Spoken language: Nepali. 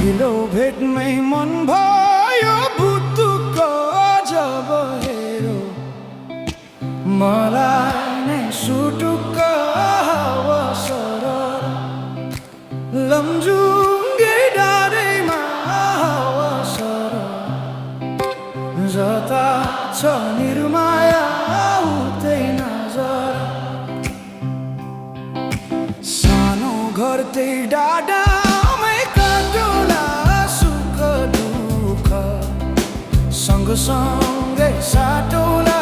पहिलो भेटमै मन भयो भुतुक्क जब हेरो मलाई नै सुटुक्क हावा सरर लमजुङ्गे डाँडैमा हावा सरर जता छ निर्माया उतै नजर सानो घर त्यही डाँडामै काटुला सुख दुःख सँगसँगै साटौला